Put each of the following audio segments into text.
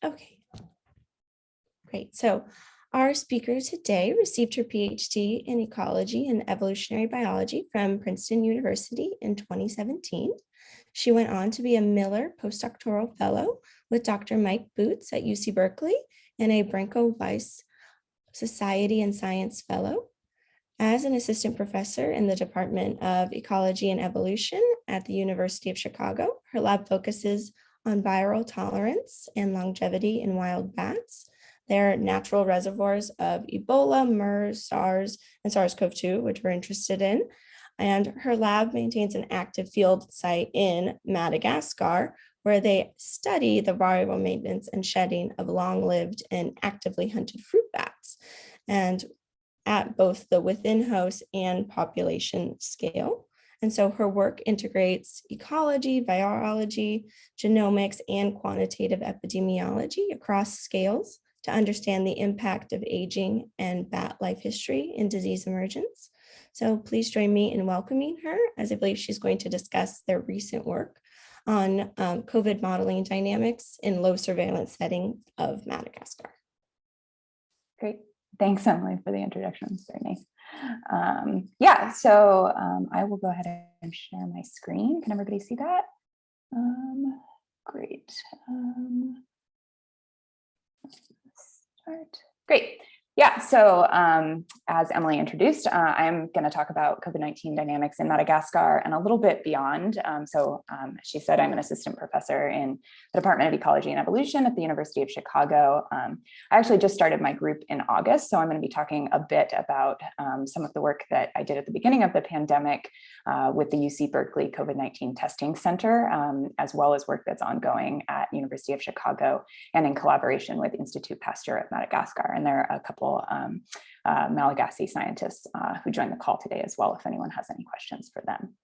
Okay, great. So our speaker today received her PhD in ecology and evolutionary biology from Princeton University in 2017. She went on to be a Miller postdoctoral fellow with Dr. Mike Boots at UC Berkeley and a Branko Weiss Society and Science Fellow. As an assistant professor in the Department of Ecology and Evolution at the University of Chicago, her lab focuses on viral tolerance and longevity in wild bats. They're natural reservoirs of Ebola, MERS, SARS, and SARS-CoV-2, which we're interested in. And her lab maintains an active field site in Madagascar, where they study the viral maintenance and shedding of long-lived and actively hunted fruit bats, and at both the within host and population scale. And so her work integrates ecology, virology, genomics, and quantitative epidemiology across scales to understand the impact of aging and bat life history in disease emergence. So please join me in welcoming her, as I believe she's going to discuss their recent work on COVID modeling dynamics in low surveillance setting of Madagascar. Great. Thanks, Emily, for the introduction. It's very nice. Yeah, so I will go ahead and share my screen. Can everybody see that? Great. Start. Great. Yeah, so as Emily introduced, I'm going to talk about COVID-19 dynamics in Madagascar and a little bit beyond. She said I'm an assistant professor in the Department of Ecology and Evolution at the University of Chicago. I actually just started my group in August, so I'm going to be talking a bit about some of the work that I did at the beginning of the pandemic with the UC Berkeley COVID-19 Testing Center, as well as work that's ongoing at University of Chicago and in collaboration with Institut Pasteur at Madagascar. And there are a couple Malagasy scientists who joined the call today as well, if anyone has any questions for them.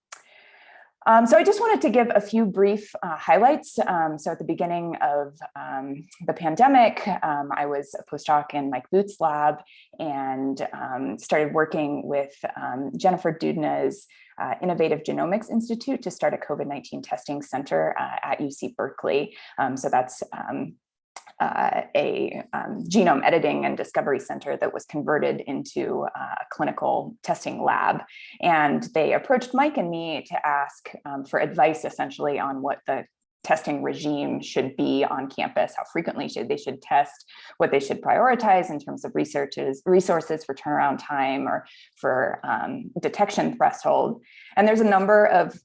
So I just wanted to give a few brief highlights. So at the beginning of the pandemic, I was a postdoc in Mike Boots' lab and started working with Jennifer Doudna's Innovative Genomics Institute to start a COVID-19 testing center at UC Berkeley. So that's a genome editing and discovery center that was converted into a clinical testing lab. And they approached Mike and me to ask for advice essentially on what the testing regime should be on campus, how frequently they should test, what they should prioritize in terms of resources for turnaround time or for detection threshold. And there's a number of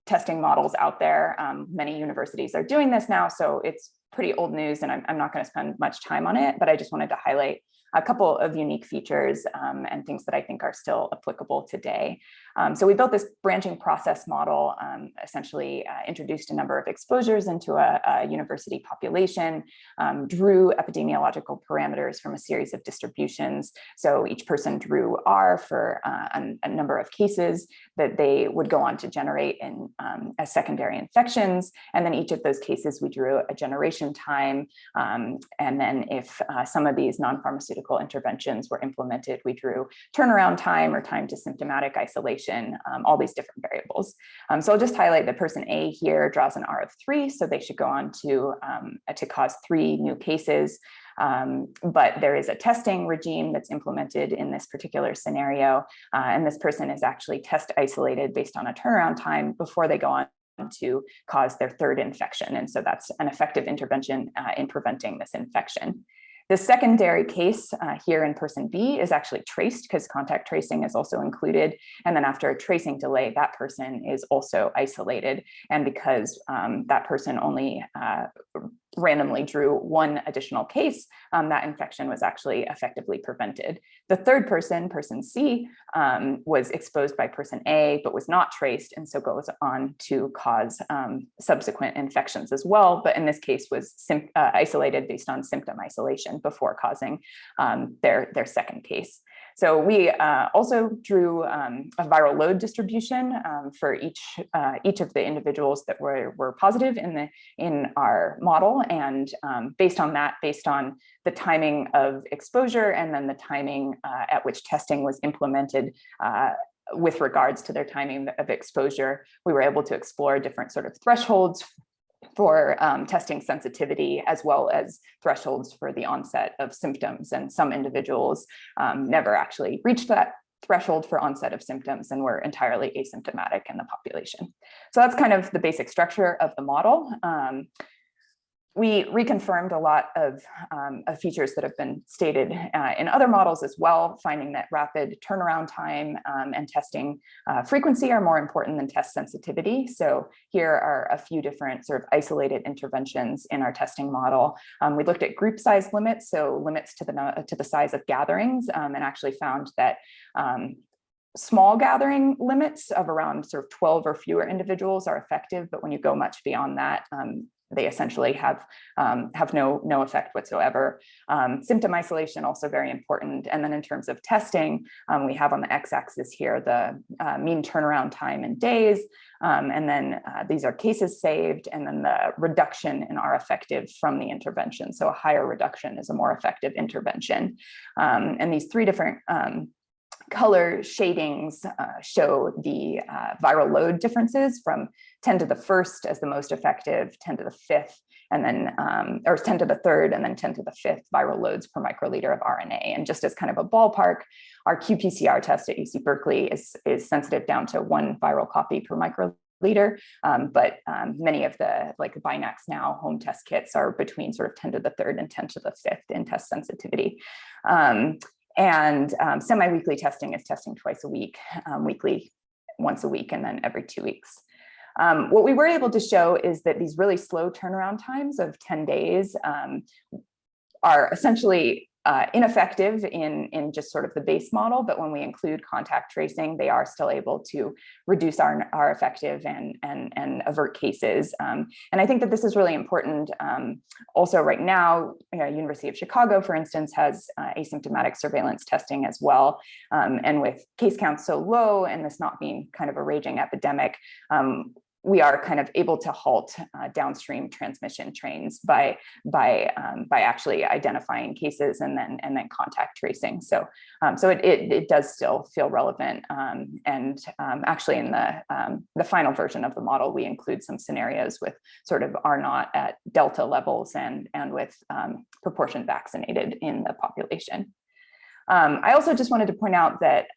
testing models out there. Many universities are doing this now, so it's pretty old news, and I'm not going to spend much time on it, but I just wanted to highlight a couple of unique features and things that I think are still applicable today. So we built this branching process model, essentially introduced a number of exposures into a university population, drew epidemiological parameters from a series of distributions. So each person drew R for a number of cases that they would go on to generate in as secondary infections. And then each of those cases, we drew a generation time. And then if some of these non-pharmaceutical interventions were implemented, we drew turnaround time or time to symptomatic isolation, all these different variables. So I'll just highlight that person A here draws an R of 3, so they should go on to cause 3 new cases. But there is a testing regime that's implemented in this particular scenario, and this person is actually test isolated based on a turnaround time before they go on to cause their 3rd infection. And so that's an effective intervention in preventing this infection. The secondary case here in person B is actually traced because contact tracing is also included. And then after a tracing delay, that person is also isolated. And because that person only randomly drew 1 additional case, that infection was actually effectively prevented. The 3rd person, person C, was exposed by person A, but was not traced, and so goes on to cause subsequent infections as well. But in this case was isolated based on symptom isolation before causing their 2nd case. So we also drew a viral load distribution for each of the individuals that were positive in our model, and based on the timing of exposure and then the timing at which testing was implemented. With regards to their timing of exposure, we were able to explore different sort of thresholds for testing sensitivity, as well as thresholds for the onset of symptoms. And some individuals never actually reached that threshold for onset of symptoms and were entirely asymptomatic in the population. So that's kind of the basic structure of the model. We reconfirmed a lot of features that have been stated in other models as well, finding that rapid turnaround time and testing frequency are more important than test sensitivity. So here are a few different sort of isolated interventions in our testing model. We looked at group size limits, so limits to the size of gatherings, and actually found that small gathering limits of around sort of 12 or fewer individuals are effective, but when you go much beyond that, they essentially have no effect whatsoever. Symptom isolation also very important. And then in terms of testing, we have on the x-axis here the mean turnaround time in days, and then these are cases saved, and then the reduction in R effective from the intervention. So a higher reduction is a more effective intervention. And these three different color shadings show the viral load differences from 10 to the first as the most effective, 10 to the fifth, and then, or 10 to the third, and then 10 to the fifth viral loads per microliter of RNA. And just as kind of a ballpark, our qPCR test at UC Berkeley is sensitive down to 1 viral copy per microliter. But many of the like Binax Now home test kits are between sort of 10 to the third and 10 to the fifth in test sensitivity. And semi-weekly testing is testing twice a week, weekly once a week, and then every 2 weeks. What we were able to show is that these really slow turnaround times of 10 days are essentially ineffective in just sort of the base model, but when we include contact tracing, they are still able to reduce our effective and avert cases. And I think that this is really important. Also right now, University of Chicago, for instance, has asymptomatic surveillance testing as well. And with case counts so low and this not being kind of a raging epidemic, we are kind of able to halt downstream transmission trains by actually identifying cases and then contact tracing. So it does still feel relevant. And actually in the final version of the model, we include some scenarios with sort of R naught at Delta levels and with proportion vaccinated in the population. I also just wanted to point out that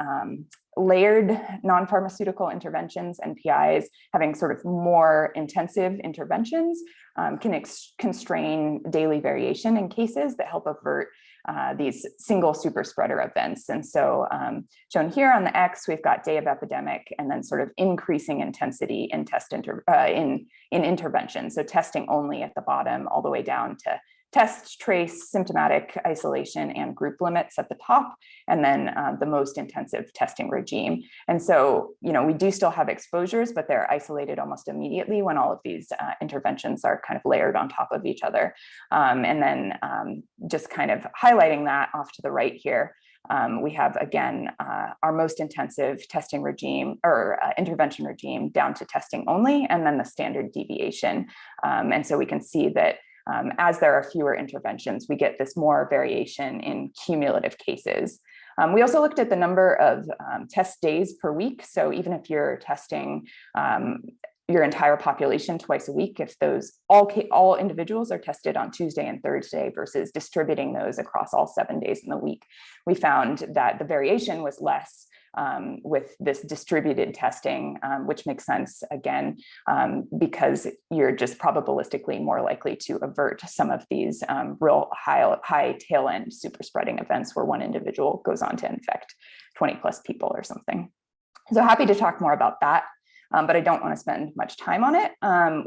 layered non-pharmaceutical interventions, NPIs, having sort of more intensive interventions can constrain daily variation in cases that help avert these single super spreader events. And so shown here on the X, we've got day of epidemic and then sort of increasing intensity in intervention. So testing only at the bottom all the way down to test, trace, symptomatic isolation, and group limits at the top, and then the most intensive testing regime. And so, we do still have exposures, but they're isolated almost immediately when all of these interventions are kind of layered on top of each other. And then just kind of highlighting that off to the right here, we have, again, our most intensive testing regime or intervention regime down to testing only, and then the standard deviation. And so we can see that as there are fewer interventions, we get this more variation in cumulative cases. We also looked at the number of test days per week. So even if you're testing your entire population twice a week, if those all individuals are tested on Tuesday and Thursday versus distributing those across all 7 days in the week, we found that the variation was less with this distributed testing, which makes sense, again, because you're just probabilistically more likely to avert some of these real high tail end super spreading events where one individual goes on to infect 20 plus people or something. So happy to talk more about that, but I don't want to spend much time on it.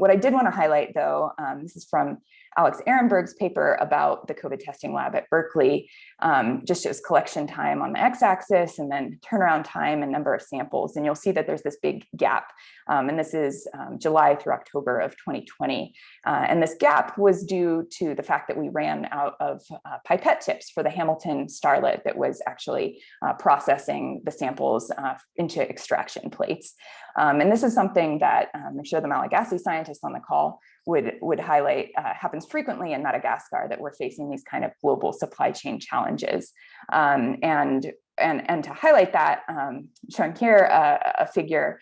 What I did want to highlight, though, this is from Alex Ehrenberg's paper about the COVID testing lab at Berkeley, just shows collection time on the x-axis and then turnaround time and number of samples. And you'll see that there's this big gap. And this is July through October of 2020. And this gap was due to the fact that we ran out of pipette tips for the Hamilton Starlet that was actually processing the samples into extraction plates. And this is something that I'm sure the Malagasy scientists on the call would highlight happens frequently in Madagascar, that we're facing these kind of global supply chain challenges. And to highlight that, showing here a figure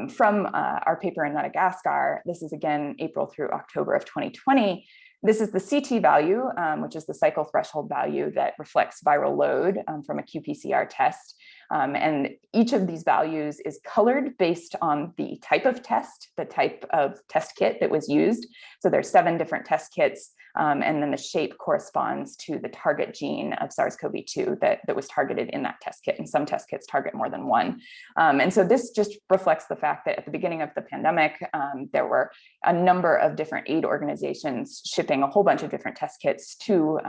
from our paper in Madagascar. This is again April through October of 2020. This is the CT value, which is the cycle threshold value that reflects viral load from a qPCR test. And each of these values is colored based on the type of test, the type of test kit that was used. So there's 7 different test kits, and then the shape corresponds to the target gene of SARS-CoV-2 that was targeted in that test kit. And some test kits target more than one. And so this just reflects the fact that at the beginning of the pandemic, there were a number of different aid organizations shipping a whole bunch of different test kits to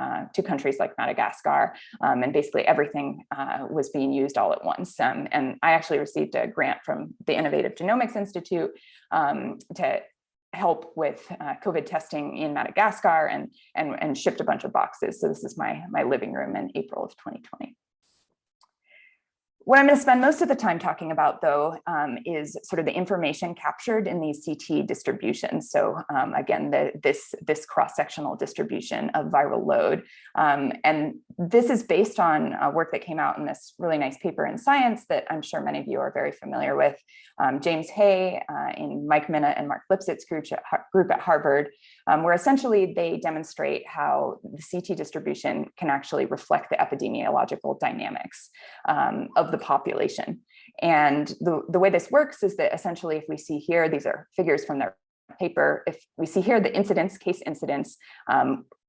countries like Madagascar. And basically everything was being used all at once. And I actually received a grant from the Innovative Genomics Institute to help with COVID testing in Madagascar, and shipped a bunch of boxes. So this is my living room in April of 2020. What I'm going to spend most of the time talking about, though, is sort of the information captured in these CT distributions. So again, this cross-sectional distribution of viral load. And this is based on work that came out in this really nice paper in Science that I'm sure many of you are very familiar with. James Hay in Mike Minna and Mark Lipsitz's group at Harvard, where essentially they demonstrate how the CT distribution can actually reflect the epidemiological dynamics of the population. And the way this works is that essentially, if we see here, these are figures from their paper. If we see here the case incidence,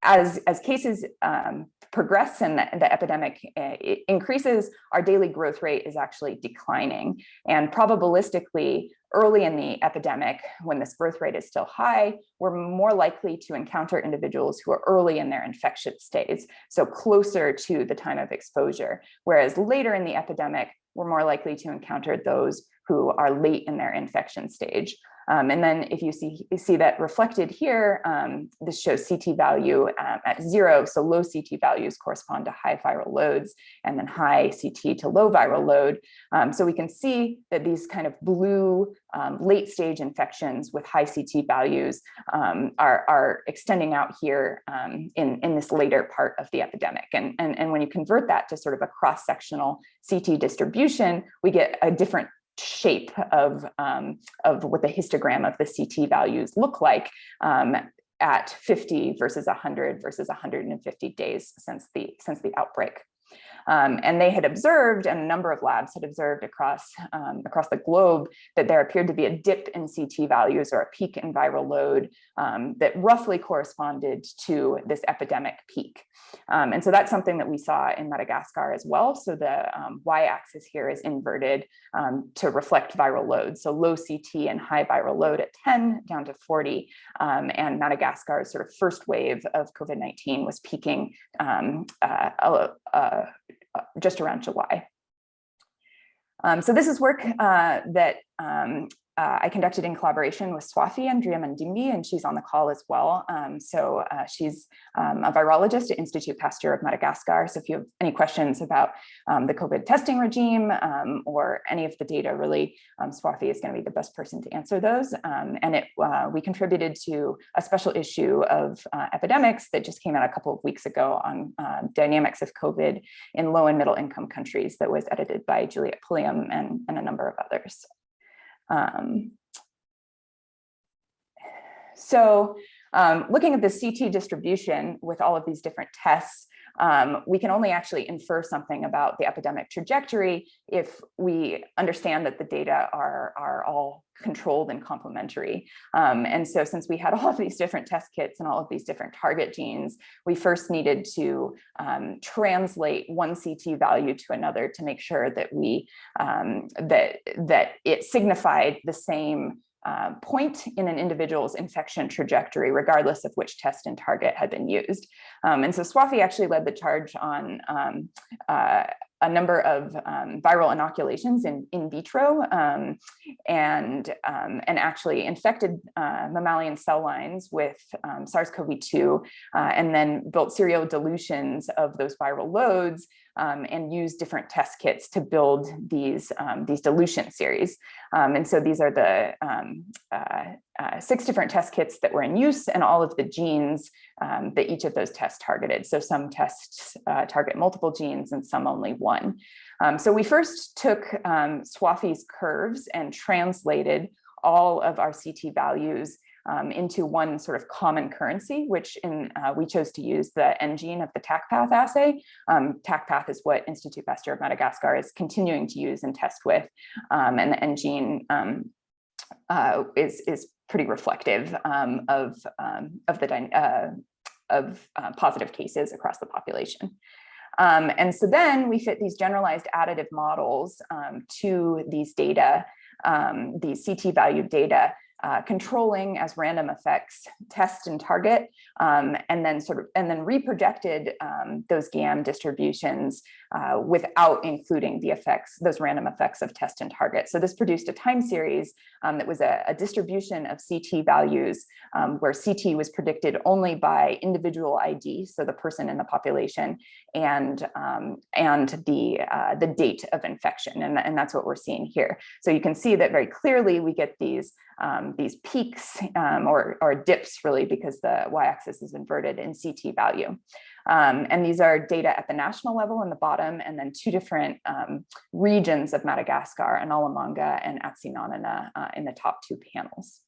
as cases progress and the epidemic increases, our daily growth rate is actually declining. And probabilistically, early in the epidemic, when this growth rate is still high, we're more likely to encounter individuals who are early in their infection stage, so closer to the time of exposure. Whereas later in the epidemic, we're more likely to encounter those who are late in their infection stage. And then if you see that reflected here, this shows CT value at 0. So low CT values correspond to high viral loads, and then high CT to low viral load. So we can see that these kind of blue late stage infections with high CT values are extending out here in this later part of the epidemic. And when you convert that to sort of a cross-sectional CT distribution, we get a different shape of what the histogram of the CT values look like at 50 versus 100 versus 150 days since the outbreak. And they had observed, and a number of labs had observed across the globe, that there appeared to be a dip in CT values, or a peak in viral load that roughly corresponded to this epidemic peak. And so that's something that we saw in Madagascar as well. So the y-axis here is inverted to reflect viral load. So low CT and high viral load at 10 down to 40. And Madagascar's sort of first wave of COVID-19 was peaking just around July. So this is work that I conducted in collaboration with Swafi Andriamandimbi, and she's on the call as well. She's a virologist at Institute Pasteur of Madagascar. So if you have any questions about the COVID testing regime or any of the data, really, Swafi is going to be the best person to answer those. We contributed to a special issue of Epidemics that just came out a couple of weeks ago on dynamics of COVID in low and middle income countries, that was edited by Juliet Pulliam and a number of others. Looking at the CT distribution with all of these different tests, we can only actually infer something about the epidemic trajectory if we understand that the data are all controlled and complementary. And so since we had all of these different test kits and all of these different target genes, we first needed to translate one CT value to another to make sure that that it signified the same point in an individual's infection trajectory, regardless of which test and target had been used. And so Swafi actually led the charge on a number of viral inoculations in vitro, and actually infected mammalian cell lines with SARS-CoV-2, and then built serial dilutions of those viral loads and use different test kits to build these dilution series. And so these are the 6 different test kits that were in use and all of the genes that each of those tests targeted. So some tests target multiple genes and some only one. So we first took Swafi's curves and translated all of our CT values into one sort of common currency, which we chose to use the N gene of the TACPath assay. TACPath is what Institut Pasteur of Madagascar is continuing to use and test with, and the N gene is pretty reflective of positive cases across the population. And so then we fit these generalized additive models to these data, these CT valued data, controlling as random effects test and target, and then reprojected those GAM distributions without including the effects, those random effects of test and target. So this produced a time series that was a distribution of CT values where CT was predicted only by individual ID, so the person in the population, and the date of infection, and that's what we're seeing here. So you can see that very clearly we get these peaks or dips, really, because the y-axis is inverted in CT value. And these are data at the national level in the bottom, and then 2 different regions of Madagascar, Analamanga and Atsinanana, in the top 2 panels.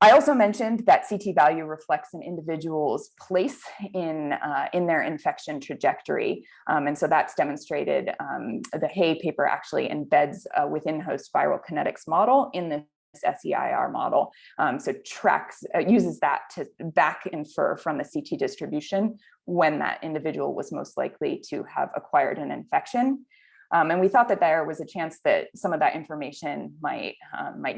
I also mentioned that CT value reflects an individual's place in their infection trajectory. And so that's demonstrated. The Hay paper actually embeds a within host viral kinetics model in this SEIR model. So uses that to back infer from the CT distribution when that individual was most likely to have acquired an infection. And we thought that there was a chance that some of that information might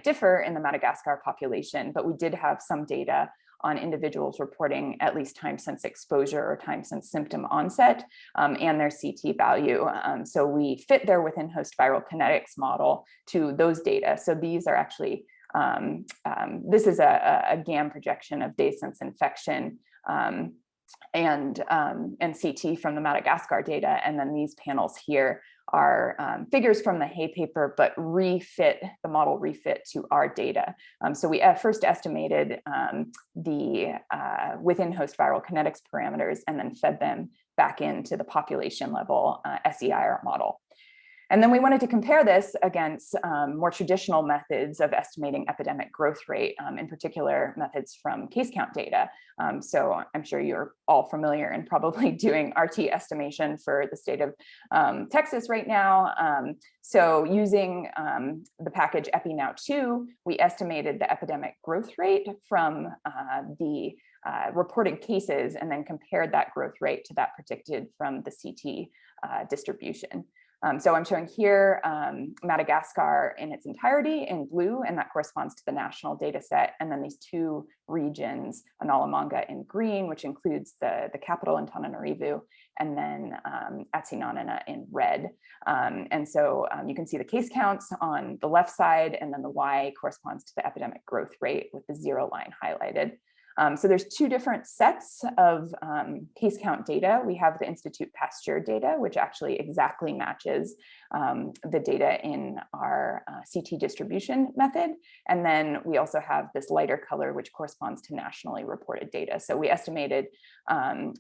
differ in the Madagascar population, but we did have some data on individuals reporting at least time since exposure or time since symptom onset, and their CT value. So we fit their within host viral kinetics model to those data. So these are actually, this is a GAM projection of days since infection, and CT from the Madagascar data. And then these panels here are figures from the Hay paper, but the model refit to our data. So we first estimated the within host viral kinetics parameters and then fed them back into the population level SEIR model. And then we wanted to compare this against more traditional methods of estimating epidemic growth rate, in particular methods from case count data. So I'm sure you're all familiar and probably doing RT estimation for the state of Texas right now. So using the package EpiNow2, we estimated the epidemic growth rate from the reported cases and then compared that growth rate to that predicted from the CT distribution. So I'm showing here Madagascar in its entirety in blue, and that corresponds to the national data set. And then these 2 regions, Analamanga in green, which includes the capital Antananarivo, and then Atsinanana in red. And so you can see the case counts on the left side, and then the Y corresponds to the epidemic growth rate with the 0 line highlighted. So there's 2 different sets of case count data. We have the Institut Pasteur data, which actually exactly matches the data in our CT distribution method. And then we also have this lighter color, which corresponds to nationally reported data. So we estimated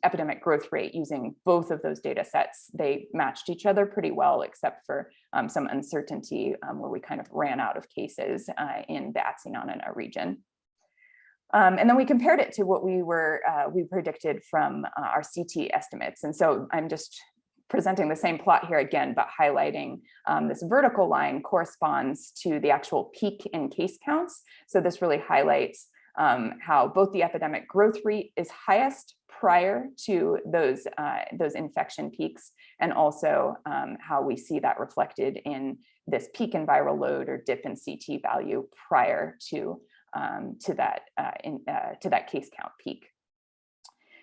epidemic growth rate using both of those data sets. They matched each other pretty well, except for some uncertainty where we kind of ran out of cases in the Atsinanana region. And then we compared it to what we predicted from our CT estimates. And so I'm just presenting the same plot here again, but highlighting this vertical line corresponds to the actual peak in case counts. So this really highlights how both the epidemic growth rate is highest prior to those infection peaks, and also how we see that reflected in this peak in viral load or dip in CT value prior to that case count peak.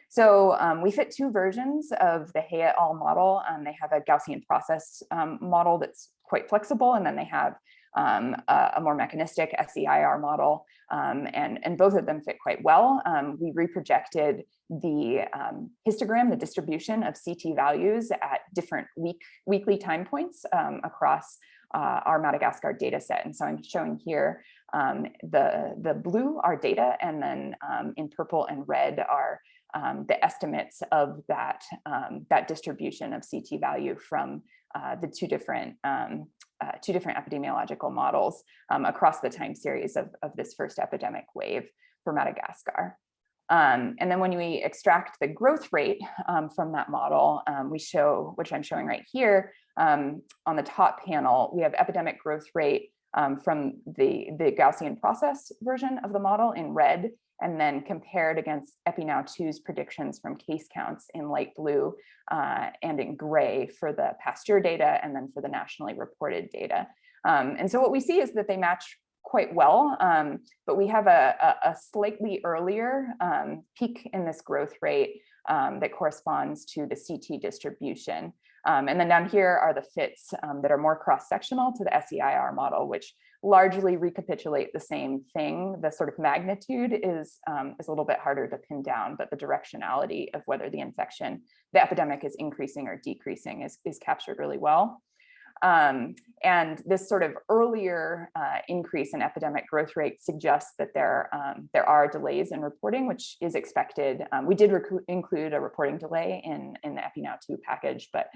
So we fit 2 versions of the Hay et al. Model. They have a Gaussian process model that's quite flexible, and then they have a more mechanistic SEIR model, and both of them fit quite well. We reprojected the histogram, the distribution of CT values at different weekly time points across our Madagascar data set. And so I'm showing here the blue are data, and then in purple and red are the estimates of that distribution of CT value from the two different epidemiological models across the time series of this first epidemic wave for Madagascar. And then when we extract the growth rate from that model, we show, which I'm showing right here, on the top panel, we have epidemic growth rate from the Gaussian process version of the model in red, and then compared against EpiNow2's predictions from case counts in light blue and in gray for the Pasteur data, and then for the nationally reported data. And so what we see is that they match quite well, but we have a slightly earlier peak in this growth rate that corresponds to the CT distribution. And then down here are the fits that are more cross-sectional to the SEIR model, which largely recapitulate the same thing. The sort of magnitude is a little bit harder to pin down, but the directionality of whether the epidemic is increasing or decreasing is captured really well. And this sort of earlier increase in epidemic growth rate suggests that there are delays in reporting, which is expected. We did include a reporting delay in the EpiNow2 package, but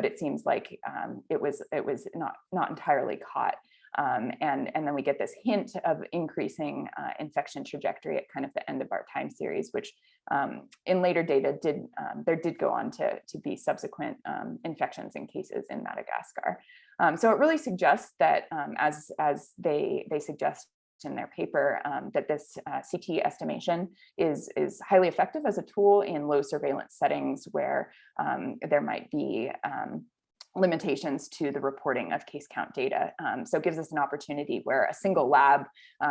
it seems like it was not entirely caught. And then we get this hint of increasing infection trajectory at kind of the end of our time series, which in later data there did go on to be subsequent infections and cases in Madagascar. So it really suggests that as they suggest in their paper, that this CT estimation is highly effective as a tool in low surveillance settings where there might be limitations to the reporting of case count data. So it gives us an opportunity where a single lab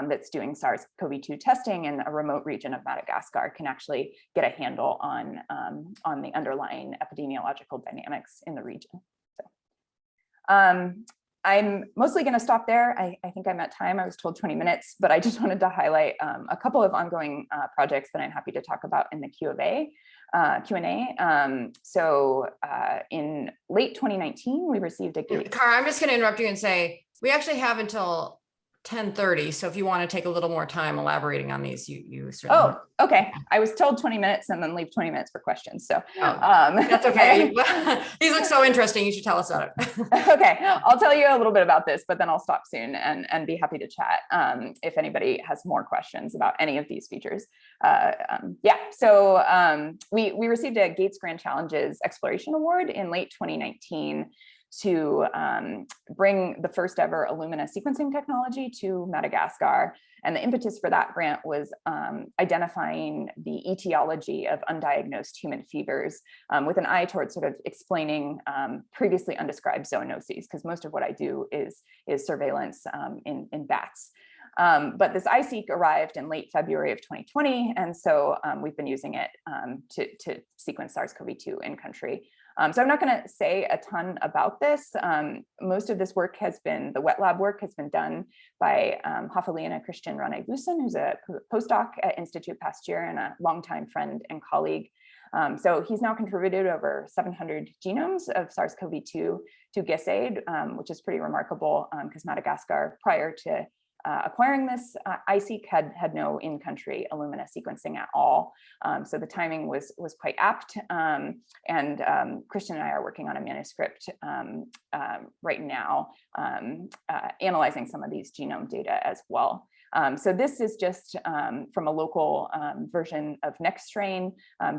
that's doing SARS-CoV-2 testing in a remote region of Madagascar can actually get a handle on the underlying epidemiological dynamics in the region. So, I'm mostly going to stop there. I think I'm at time. I was told 20 minutes, but I just wanted to highlight a couple of ongoing projects that I'm happy to talk about in the Q&A. So in late 2019, we received a Cara, I'm just going to interrupt you and say, we actually have until 10:30. So if you want to take a little more time elaborating on these, you certainly. Oh, okay. I was told 20 minutes and then leave 20 minutes for questions. So that's okay. These look so interesting. You should tell us about it. Okay, I'll tell you a little bit about this, but then I'll stop soon and be happy to chat if anybody has more questions about any of these features. Yeah, so we received a Gates Grand Challenges Exploration Award in late 2019 to bring the first ever Illumina sequencing technology to Madagascar. And the impetus for that grant was identifying the etiology of undiagnosed human fevers with an eye towards sort of explaining previously undescribed zoonoses, because most of what I do is surveillance in bats. But this iSeq arrived in late February of 2020, and so we've been using it to sequence SARS-CoV-2 in country. So I'm not going to say a ton about this. Most of this work the wet lab work has been done by Hafaliana Christian Ranaivuson, who's a postdoc at Institute Pasteur and a longtime friend and colleague. So he's now contributed over 700 genomes of SARS-CoV-2 to GISAID, which is pretty remarkable because Madagascar, prior to acquiring this, iSeq had no in-country Illumina sequencing at all. So the timing was quite apt. And Christian and I are working on a manuscript right now, analyzing some of these genome data as well. So this is just from a local version of NextStrain,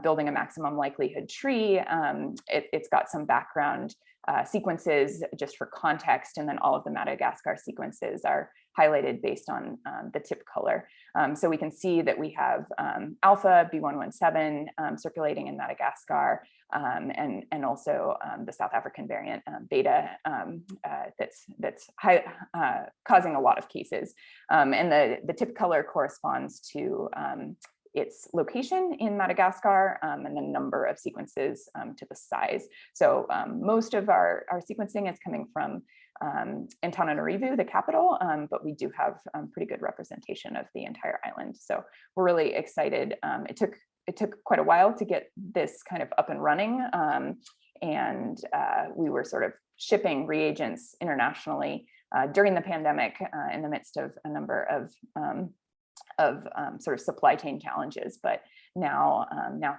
building a maximum likelihood tree. It's got some background sequences just for context, and then all of the Madagascar sequences are highlighted based on the tip color. So we can see that we have alpha B117 circulating in Madagascar, and also the South African variant beta that's causing a lot of cases. And the tip color corresponds to its location in Madagascar and the number of sequences to the size. So most of our sequencing is coming from Antananarivo, the capital, but we do have pretty good representation of the entire island. So we're really excited. It took quite a while to get this kind of up and running, and we were sort of shipping reagents internationally during the pandemic in the midst of a number of sort of supply chain challenges, but now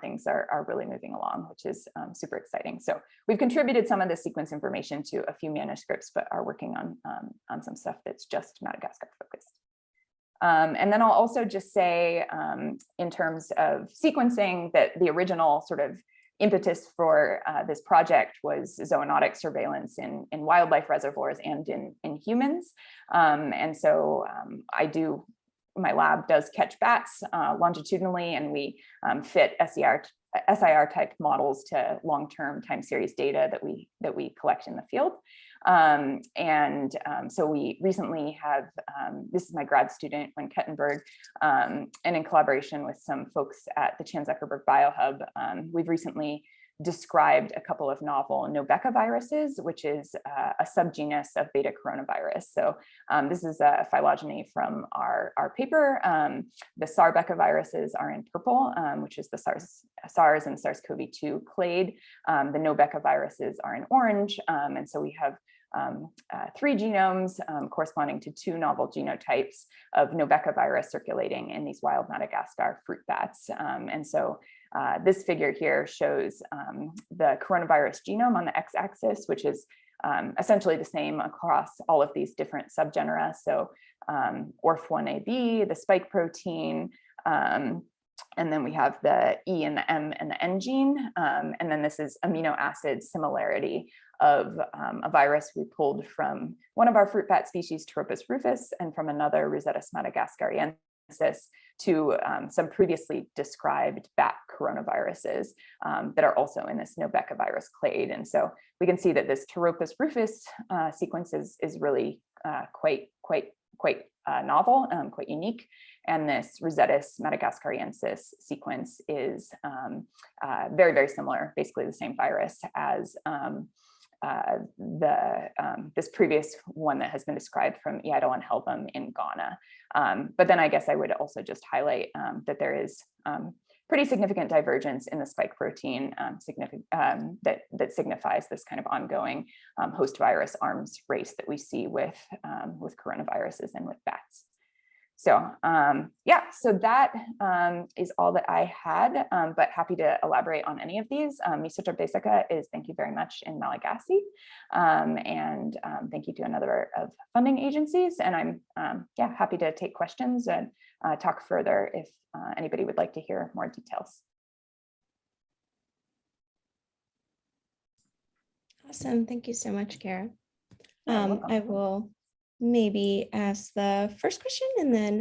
things are really moving along, which is super exciting. So we've contributed some of the sequence information to a few manuscripts, but are working on some stuff that's just Madagascar focused. And then I'll also just say, in terms of sequencing, that the original sort of impetus for this project was zoonotic surveillance in wildlife reservoirs and in humans. And so my lab does catch bats longitudinally, and we fit SIR type models to long-term time series data that we collect in the field. So we recently have, this is my grad student, Gwen Kettenberg, and in collaboration with some folks at the Chan Zuckerberg Biohub, we've recently described a couple of novel Nobeca viruses, which is a subgenus of beta coronavirus. So this is a phylogeny from our paper. The SARS-Beca viruses are in purple, which is the SARS and SARS-CoV-2 clade. The Nobeca viruses are in orange. And so we have 3 genomes corresponding to 2 novel genotypes of Nobeca virus circulating in these wild Madagascar fruit bats. And so this figure here shows the coronavirus genome on the x-axis, which is essentially the same across all of these different subgenera. So ORF1AB, the spike protein, and then we have the E and the M and the N gene. And then this is amino acid similarity of a virus we pulled from one of our fruit bat species, Pteropus rufus, and from another, Rosetus madagascariensis, to some previously described bat coronaviruses that are also in this Nobeca virus clade. And so we can see that this Pteropus rufus sequence is really quite novel, quite unique. And this Rosetus madagascariensis sequence is very, very similar, basically the same virus as this previous one that has been described from Eidel and Helbum in Ghana. But then I guess I would also just highlight that there is pretty significant divergence in the spike protein that signifies this kind of ongoing host virus arms race that we see with coronaviruses and with bats. So yeah, so that is all that I had, but happy to elaborate on any of these. Misoto Besaka is thank you very much in Malagasy, and thank you to another of funding agencies. And I'm yeah, happy to take questions and talk further if anybody would like to hear more details. Awesome, thank you so much, Cara. I will maybe ask the first question and then